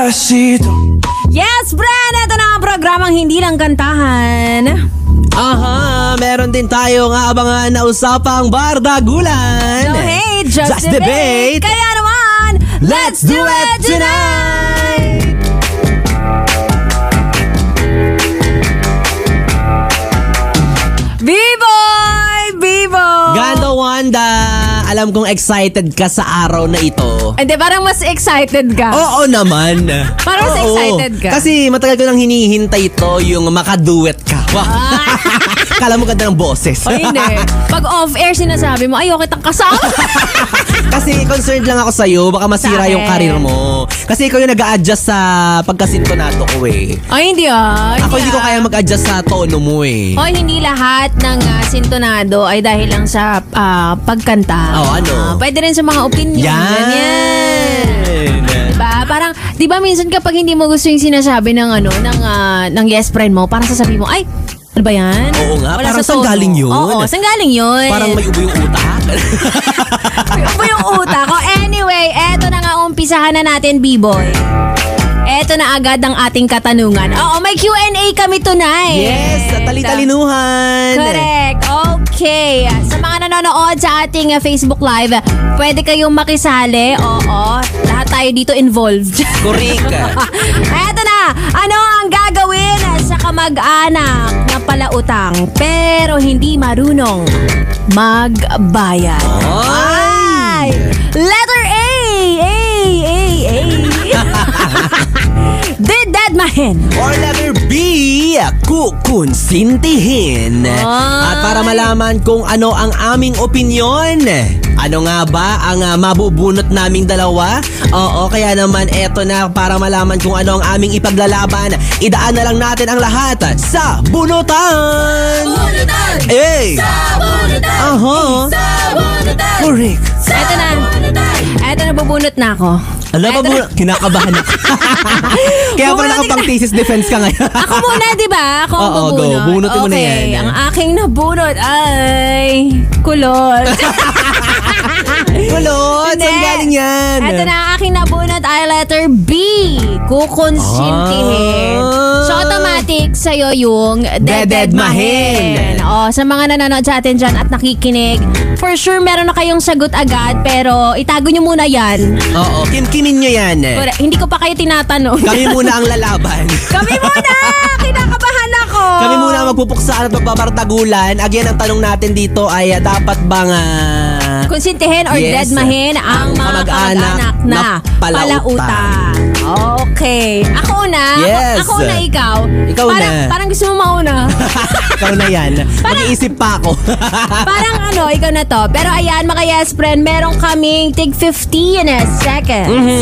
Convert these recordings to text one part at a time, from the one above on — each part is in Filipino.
Despacito. Yes, Bren! Ito na ang programang hindi lang kantahan. Aha, meron din tayo nga abangan na usapang bardagulan. So hey, just debate. Kaya naman, let's do it tonight! B-boy! B-boy! Gando Wanda, alam kong excited ka sa araw na ito. Hindi, parang mas excited ka. Oo naman. Parang mas Oo. excited ka. Kasi matagal ko nang hinihintay ito, yung makaduet ka. Wow. Kala mo ganda ng boses. O hindi. Pag off-air sinasabi mo, ayaw kitang kasama. Kasi concerned lang ako sa'yo, baka masira Sa yung akin. karir mo. Kasi ikaw yung nag-a-adjust sa pagkasintonato ko eh. Ay, hindi ah. Ako hindi ko kaya mag-adjust sa tono mo eh. O hindi lahat ng sintonado ay dahil lang sa pagkanta. Oh, ano? Pwede rin sa mga opinion. Ganyan. Diba? Parang, di ba minsan kapag hindi mo gusto yung sinasabi ng yes friend mo, parang sasabihin mo, ay, ano ba yan? Oo nga, Wala parang sa tono. saan galing yun? Oo, saan galing yun? Parang may ubo yung utak. May ubo yung utak ko. Anyway, eto na nga, umpisahan na natin, B-boy. Eto na agad ang ating katanungan. Oo, may Q&A kami tonight. Yes, sa tali-talinuhan. Correct. Okay. Sa mga nanonood sa ating Facebook Live, pwede kayong makisali. Oo. Lahat tayo dito involved. Correct. Eto na. Ano ang gagawin sa kamag-anak na palautang pero hindi marunong magbayad? Ay! Letter A! Didedmahin. Or letter B, kukonsintihin. At para malaman kung ano ang aming opinyon, ano nga ba ang mabubunot naming dalawa? Oo, kaya naman eto na para malaman kung ano ang aming ipaglalaban. Idaan na lang natin ang lahat sa bunutan! Bunutan! Eh! Sa bunutan! Aha! Sa bunutan! Correct! Eto na. Eto na, bubunot na ako. Alam Eto mo, na. kinakabahan ako. Kaya pala Bubunutin nakapang thesis defense ka ngayon. Ako muna, di ba? Ako ang Oo, go. bubunot. Bunutin mo na Okay, yan. ang aking nabunot ay kulot. Kulot! Saan galing yan? Eto na, ang aking nabunot ay letter B. Kukonsintihin. Ah. So, automatic sa'yo yung Dededmahin. O, sa mga nanonood sa atin dyan at nakikinig, for sure meron na kayong sagot agad, pero itago nyo muna yan. Oo, kimkimin nyo yan. Correct. Hindi ko pa kayo tinatanong. Kami muna ang lalaban. Kami muna! Kinakabahan ako! Kami muna ang magpupuksaan at magbabartagulan. Again, ang tanong natin dito ay dapat bang Konsintihin or Yes. dedmahin ang mga kamag-anak kamag-anak na na palautang. Okay. Ako na? Yes. Ako na ikaw? Ikaw parang, na. Parang gusto mo mauna. ikaw na yan. Mag-iisip pa ako. Parang ikaw na to. Pero ayan, mga yes friend, meron kaming tig 15 seconds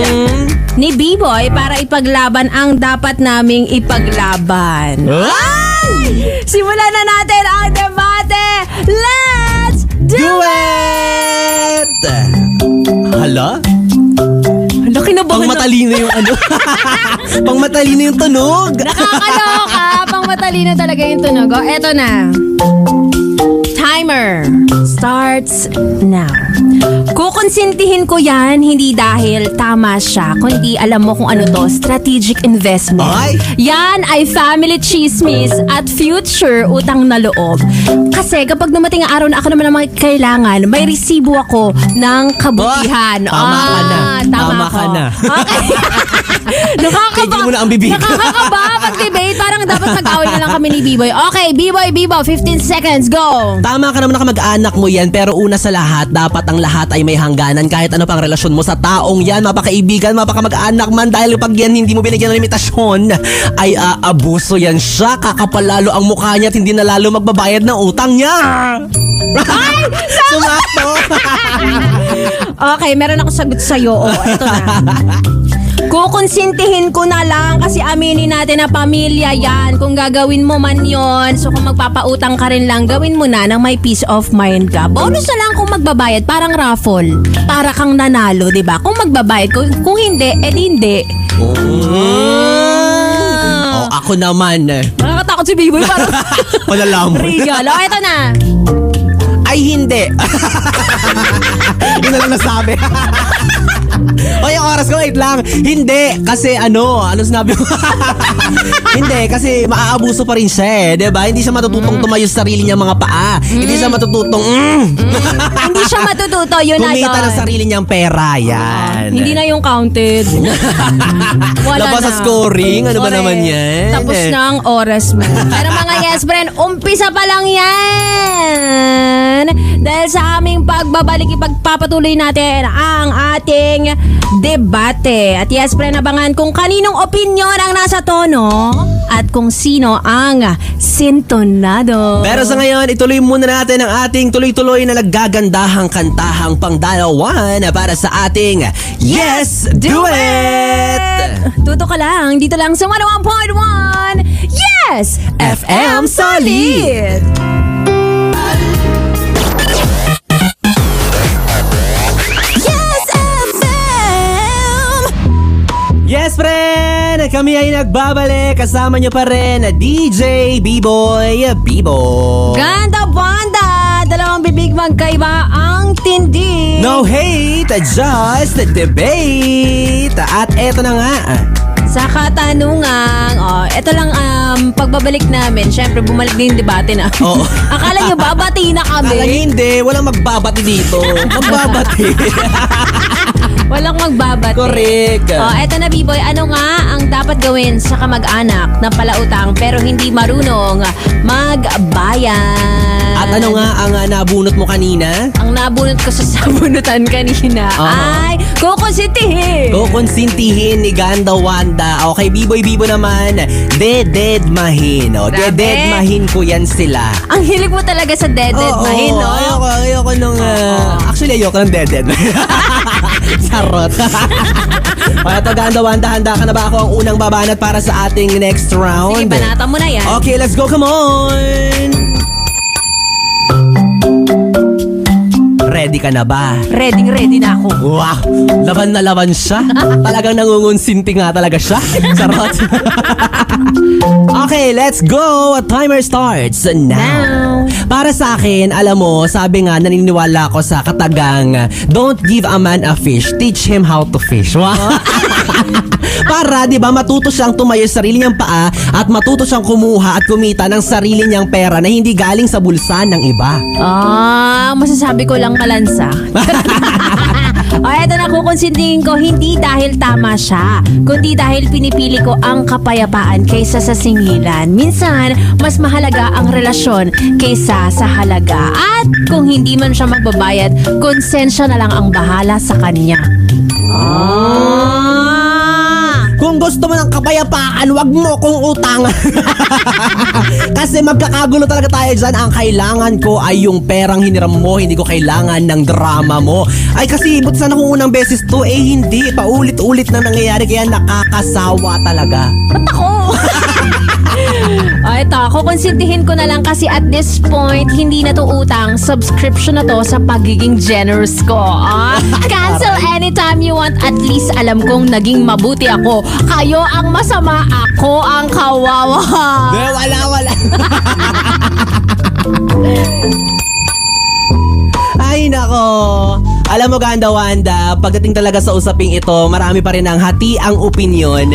ni B-Boy para ipaglaban ang dapat naming ipaglaban. Ay! Simulan na natin ang debate. Let's do it! Hala? Ang laki na Pang matalino yung ano. Pang matalino yung tunog. Nakakaloka. Pang matalino talaga yung tunog. O, eto na. Timer starts now. Kukonsintihin ko yan hindi dahil tama siya, kundi alam mo kung ano to, strategic investment. Ay! Yan ay family chismis at future utang na loob. Kasi kapag dumating ang araw na ako naman ang kailangan, may resibo ako ng kabutihan. Tama ka na. Tama ako. ka na. Okay. Tigil mo na ang bibig. Nakakakaba pag-debate. Parang dapat mag-away na lang kami ni B-Boy. Okay, B-Boy, 15 seconds, go! Tama ka naman na kamag-anak mo yan, pero una sa lahat, dapat ang lahat ay may hangganan kahit ano pang relasyon mo sa taong yan, mapakaibigan, mapakamag-anak man, dahil pag yan hindi mo binigyan ng limitasyon, ay abuso yan siya, kakapalalo ang mukha niya at hindi na lalo magbabayad ng utang niya. Ay! Sumakto! Okay, meron ako sagot sa'yo. O, eto na. Kukonsintihin ko na lang kasi aminin natin na pamilya yan. Kung gagawin mo man yon, so kung magpapautang ka rin lang, gawin mo na nang may peace of mind ka. Bonus na lang kung magbabayad, parang raffle. Para kang nanalo, di ba? Kung magbabayad, kung hindi, edi hindi. Oh, ako naman. Nakakatakot si B-Boy, parang Palalaman. regal. O, eto na. Ay, hindi. Yun na lang nasabi. O, yung oras Labas ko, wait lang. Hindi, kasi ano sinabi mo? Hindi, kasi maaabuso pa rin siya eh. Diba? Hindi siya matututong tumayo sa sarili niyang mga paa. Hindi siya matututong, Hindi siya matututo, yun na yun. kumita ng sarili niyang pera. Yan. Hindi na yung counted. Wala Labas na. sa scoring. Ano ba Correct. naman yan? Tapos na ang oras mo. Pero mga yes friend, umpisa pa lang yan. Dahil sa aming pagbabalik, ipagpapatuloy natin ang ating debate. At yes friend, abangan kung kaninong opinyon ang nasa tono at kung sino ang sintonado. Pero sa ngayon, ituloy muna natin ang ating tuloy-tuloy na naggagandahang kantahang pangdalawan para sa ating Yes, Do It! Tuto ka lang, dito lang sa 101.1 Yes! FM Solid! Yes, FM! Yes, friend! Kami ay nagbabalik. Kasama nyo pa rin DJ B-Boy Bibo. Ganda banda! Dalawang bibig magkaiba ang tindi. No hate, just debate. At eto na nga. Sa katanungan, eto lang pagbabalik namin. Syempre, bumalik din yung debate na. Oo. Akala nyo babati na kami? Akala nyo hindi, walang magbabati dito. Magbabati. Walang magbabati. Correct. Eto na, B-Boy. Ano nga ang dapat gawin sa kamag-anak na palautang pero hindi marunong magbayan? At ano nga ang nabunot mo kanina? Ang nabunot ko sa sabunutan kanina ay kukusitihin. Kukonsintihin ni Ganda Wanda. Okay, B-Boy Bibo naman, dededmahin. Grabe. Dededmahin ko yan sila. Ang hilig mo talaga sa dededmahin, no? Ayoko nung... actually, ayoko ng dededmahin. Charot. O, eto, Ganda Wanda, handa ka na ba? Ako ang unang babanat para sa ating next round. Sige, banata mo na yan. Okay, let's go. Come on! Ready ka na ba? Ready na ako. Wow! Laban na laban siya. Talagang nangungunsinti nga talaga siya. Charot. Okay, let's go! Timer starts now. Para sa akin, alam mo, sabi nga, naniniwala ako sa katagang, don't give a man a fish, teach him how to fish. Wow! Para, di ba, matuto siyang tumayo sa sarili niyang paa at matuto siyang kumuha at kumita ng sarili niyang pera na hindi galing sa bulsa ng iba. Masasabi ko lang malansa. Eto na, kukonsintihin ko, hindi dahil tama siya, kundi dahil pinipili ko ang kapayapaan kaysa sa singilan. Minsan, mas mahalaga ang relasyon kaysa sa halaga. At kung hindi man siya magbabayad, konsensya na lang ang bahala sa kanya. Kung gusto mo ng kapayapaan, wag mo kong utangan. Kasi magkakagulo talaga tayo dyan. Ang kailangan ko ay yung perang hiniram mo. Hindi ko kailangan ng drama mo. Ay kasi but sana kung unang beses to, hindi. Paulit-ulit na nangyayari kaya nakakasawa talaga. Ba't ako? Ito, kukonsintihin ko na lang kasi at this point, hindi na to utang. Subscription na to sa pagiging generous ko. Cancel anytime you want. At least alam kong naging mabuti ako. Kayo ang masama, ako ang kawawa. Wala. Ay nako. Alam mo, Ganda Wanda, pagdating talaga sa usaping ito, marami pa rin ang hati ang opinyon.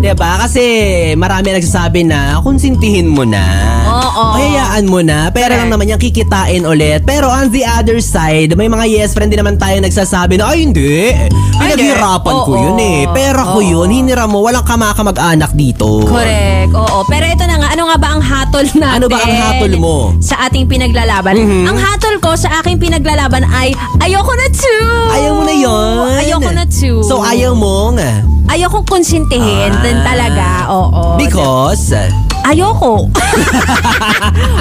Diba? Kasi marami nagsasabi na konsintihin mo na. Oo. Hayaan mo na. Pero lang naman yung kikitain ulit. Pero on the other side, may mga yes friend din naman tayo nagsasabi na, ay hindi. Pinaghirapan ko Oo. yun eh. Pera ko yun. Hinira mo. Walang kamag-anak dito. Correct, oo. Pero ito na nga, ano nga ba ang hatol natin? Ano ba ang hatol mo? Sa ating pinaglalaban. Ang hatol ko sa aking pinaglalaban ay ayoko na to. Ayaw mo na yun. Ayoko na to. So ayaw mong? Ayoko konsintihin din talaga. Oo. Because? Ayoko.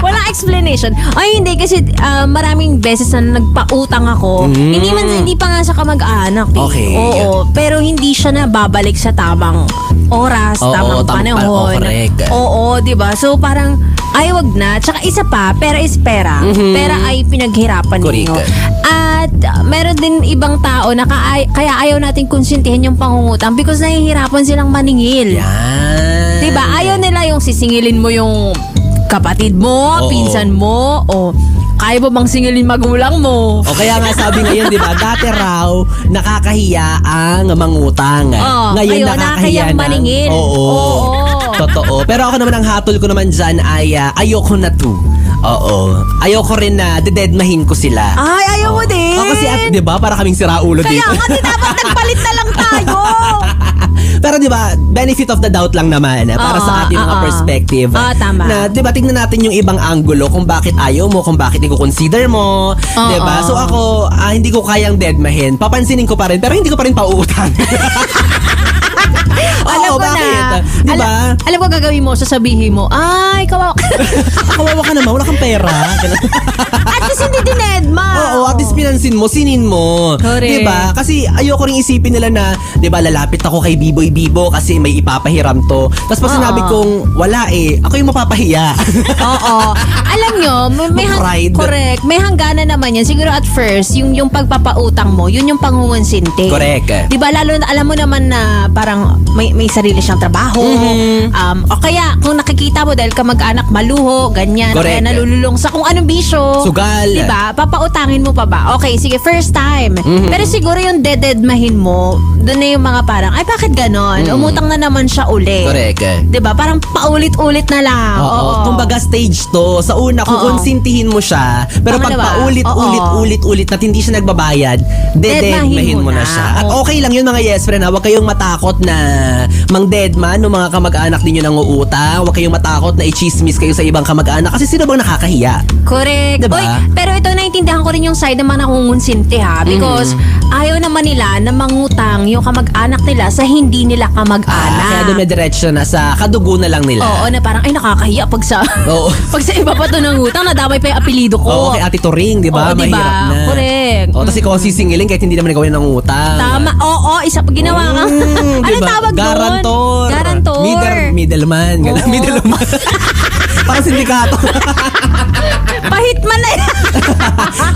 Walang explanation. Ay, hindi. Kasi maraming beses na nagpautang ako. Hindi pa nga sa kamag-anak. Eh. Okay. Oo. Pero hindi siya na babalik sa tamang oras, tamang panahon. Correct. Oo, di ba? So parang, ay wag na. Tsaka isa pa, pera is pera. Pera ay pinaghirapan ninyo. Correct. At meron din ibang tao na kaya ayaw natin konsintihin yung pangungutang because nahihirapan silang maningil. Yan. Diba? Ayaw nila yung sisingilin mo yung kapatid mo, Oo. pinsan mo, o Kaya mo bang singilin magulang mo? O kaya nga sabi ngayon, di ba, dati raw, nakakahiya ang mangutang. Ngayon, nakakahiyang maningil. Oo. Totoo. Pero ako naman, ang hatol ko naman dyan ay ayoko na to. Oo. Ayoko rin na dededmahin ko sila. Ay, ayaw mo din. Kasi di ba, para kaming siraulo dito. Kaya nga, dapat nagpalit na lang tayo. Pero di ba, benefit of the doubt lang naman para sa ating mga perspective. Tama. Na di ba, tingnan natin yung ibang angulo kung bakit ayaw mo, kung bakit i-consider mo. Di ba? So ako, hindi ko kayang deadmahin. Papansinin ko pa rin, pero hindi ko pa rin pauutang. Alam ko bakit? na. Di ba? Alam ko gagawin mo, sasabihin mo, ay, kawawa ka. Kawawa ka naman, wala kang pera. At least hindi dinedma. Oo, at least pinansin mo, sinin mo. Correct. Diba? Kasi ayoko ring isipin nila na, diba, lalapit ako kay Biboy Bibo kasi may ipapahiram to. Tapos pag sinabi kong, wala ako yung mapapahiya. Oo. Alam nyo, may Pride. correct. May hangganan naman yan. Siguro at first, yung pagpapautang mo, yun yung pangungonsinti. Correct. Diba, lalo na, alam mo naman na parang may sarili siyang trabaho. O kaya, kung nakikita mo dahil kamag-anak maluho, ganyan. Correct. Kaya nalululong sa kung anong bisyo. Sugal. Diba? Papautangin mo pa ba? Okay, sige, first time. Pero siguro yung dededmahin mo, doon na yung mga parang, ay bakit ganon? Umutang na naman siya uli. Correct. Diba? Parang paulit-ulit na lang. Oo. Kumbaga stage to. Sa una, kukonsintihin mo siya. Pero Tama pag na ba? paulit-ulit at hindi siya nagbabayad, dededmahin mo na siya. At okay lang yun mga yes friend. Huwag kayong matakot na mang-deadman ng mga kamag-anak ninyo nang uutang. Huwag kayong matakot na i-chismis kayo sa ibang kamag-anak. Kasi sino bang nakakahiya? Correct. Diba? Uy, pero ito naintindihan ko rin yung side naman ng ngungunsinti ha. Because ayaw naman nila na mangutang yung kamag-anak nila sa hindi nila kamag-anak. Kaya dumidiretso na sa kadugo na lang nila. Oo, na parang ay nakakahiya pag sa Oo. pag sa iba pa to nangutang, nadamay pa yung apelido ko. Oo, kay Ate Turing, di ba? Oo, diba? Mahirap na. Correct. Oo, tapos ikaw ang sisingilin kahit hindi naman ikaw yung nangutang. Tama. Oo, isa pa ginawa ka. Ano Diba? tawag doon? Garantor. Garantor. Middleman. Ganun. Oo. Middleman. Parang sindikato. Pahit man na.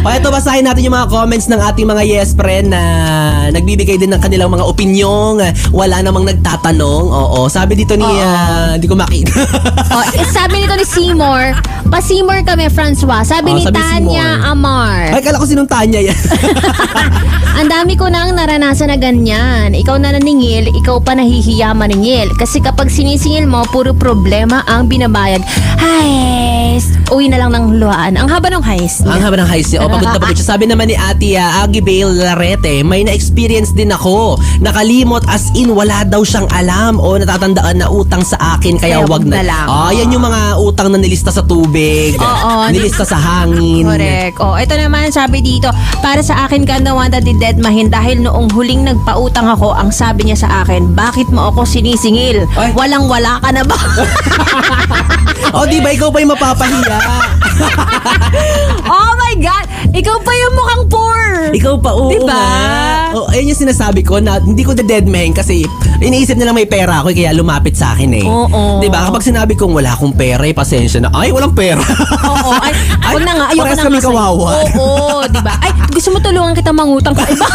O ito, basahin natin yung mga comments ng ating mga yes friend na nagbibigay din ng kanilang mga opinion. Wala namang nagtatanong. Oo, sabi dito ni, hindi ko makita. Sabi nito ni Seymour, pa-Seymour kami, Francois. Sabi ni sabi Tanya Seymour. Amar. Ay, kala ko sinong Tanya yan. Ang dami ko nang naranasan na ganyan. Ikaw na naningil, ikaw pa nahihiya maningil. Kasi kapag sinisingil mo, puro problema ang binabayad. Hays! Uwi na lang ng luhaan. Ang haba ng hays. Ang haba ng heist niya. O, pagod na pagod siya. Sabi naman ni Ate Aggie Bale Larete, may na-experience din ako. Nakalimot as in wala daw siyang alam o natatandaan na utang sa akin kaya wag na. lang. Yan yung mga utang na nilista sa tubig. Oo. Nilista sa hangin. Correct. Ito naman sabi dito, para sa akin ka na wanda didedmahin dahil noong huling nagpautang ako, ang sabi niya sa akin, bakit mo ako sinisingil? Ay. Walang-wala ka na ba? Di ba ikaw pa yung mapapahiya? Oh my God! Ikaw pa yung mukhang poor! Ikaw pa, oo Diba? nga. Ayun yung sinasabi ko na hindi ko deadman kasi iniisip nila may pera ako kaya lumapit sa akin eh. Oo. Diba? Kapag sinabi kong wala akong pera, pasensya na. Ay, walang pera. Oo. Ay, huwag na nga. Ayoko parehas na kami nga sa'yo. kawawa. Oo, diba? Ay, gusto mo tulungan kita mangutang ka iba?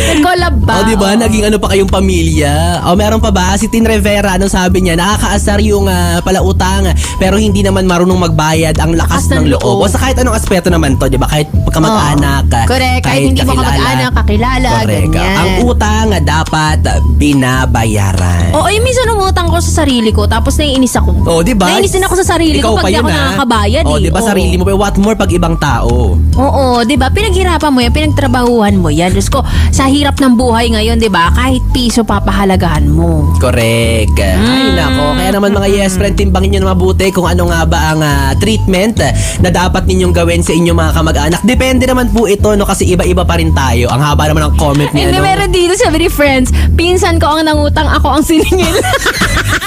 Nag-collab ba? Diba? Naging ano pa kayong pamilya. Meron pa ba? Si Tin Rivera, anong sabi niya? Nakakaasar yung palautang pero hindi naman marunong magbayad, ang lakas ng loob. O sa kahit anong aspeto naman to, diba? Kahit kamag-anak. Correct. Kahit hindi mo kamag-anak, kakilala, Correct. ganyan. Ang utang dapat binabayaran. Oo, minsan umutang ko sa sarili ko tapos naiinis ako. Diba? Naiinis din ako sa sarili ko Ikaw pag pa di yun, ako nakakabayad eh. Diba Oo. sarili mo? What more pag ibang tao? Oo, 'di ba? Pinaghirapan mo 'yan, pinagtrabahuhan mo 'yan. Diyos ko, sa hirap ng buhay ngayon, 'di ba? Kahit piso papahalagahan mo. Correct. Ay nako, kaya naman mga yes friend, timbangin nyo na mabuti kung ano nga ba ang treatment na dapat ninyong gawin sa inyong mga kamag-anak. Depende naman po ito, no, kasi iba-iba pa rin tayo. Ang haba naman ng comment niya, Hindi, no? meron dito, sabi ni friends, pinsan ko ang nangutang, ako ang siningil.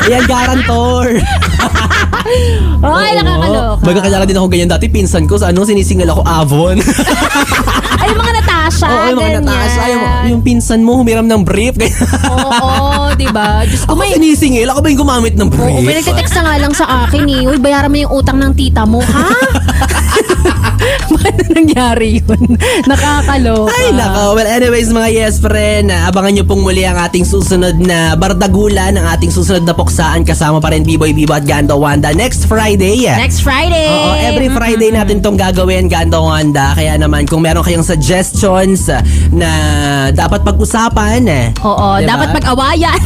Ayan, garantor. Ay, nakakaloka. Magkakilala din ako ganyan dati. Pinsan ko sa sinisingal ako Avon. Ay, yung mga Natasha, Oo, yung mga ganyan. Natasha. Yung pinsan mo humiram ng brief. Oo, di ba? Diyos ko, Ako sinisingil. Ako ba yung gumamit ng brief? Oo, may nagte-text na nga lang sa akin eh. Uy, bayaran mo yung utang ng tita mo, ha? Paano nangyari yun? Nakakaloka. Ay, nako. Well, anyways, mga yes friend, abangan nyo pong muli ang ating susunod na bardagulan, ang ating susunod na puksaan kasama pa rin B-Boy Bibo at Ganda Wanda next Friday. Next Friday. Oo, every Friday natin tong gagawin, Ganda Wanda. Kaya naman, kung meron kayong suggestions na dapat pag-usapan, Oo, diba? dapat pag-awayan.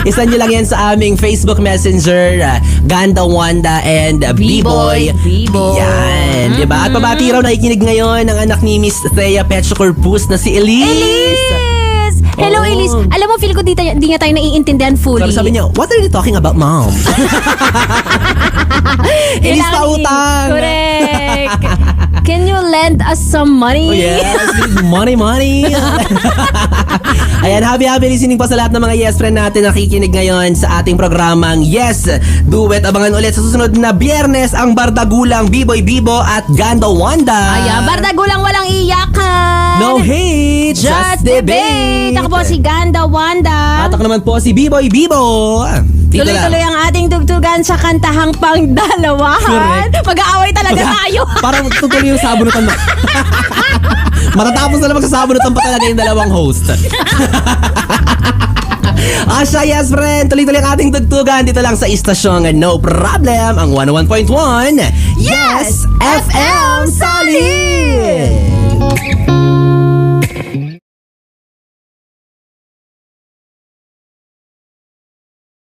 Isa nyo lang yan sa aming Facebook Messenger, Ganda Wanda and B-Boy Bibo. Yan, di ba? At pabati raw nakikinig ngayon ang anak ni Miss Thea Petro Corpus na si Elise. Elise! Hello, Oo. Elise. Alam mo, feel ko di nga tayo naiintindihan fully. Sabi niya, what are you talking about, mom? Elise Kailangan pautang. Correct. Can you lend us some money? Oh yes, money. Ayan, happy listening po sa lahat ng mga yes friend natin na nakikinig ngayon sa ating programang Yes, Do It. Abangan ulit sa susunod na Biyernes ang Bardagulang B-Boy Bibo at Ganda Wanda. Ayan, bardagulang walang iyakan. No hate, just debate. Ako po si Ganda Wanda. At ako naman po si B-Boy Bibo. Dito lang. Tuloy-tuloy ang ating tugtugan sa kantahang pangdalawahan. Correct. Mag-aaway talaga tayo. Parang tutuloy yung sabunutan mo. Matatapos na lang magsasabunutan pa talaga yung dalawang host. Asya, yes friend. Tuloy-tuloy ang ating tugtugan dito lang sa istasyong No Problem, ang 101.1 Yes FM Solid!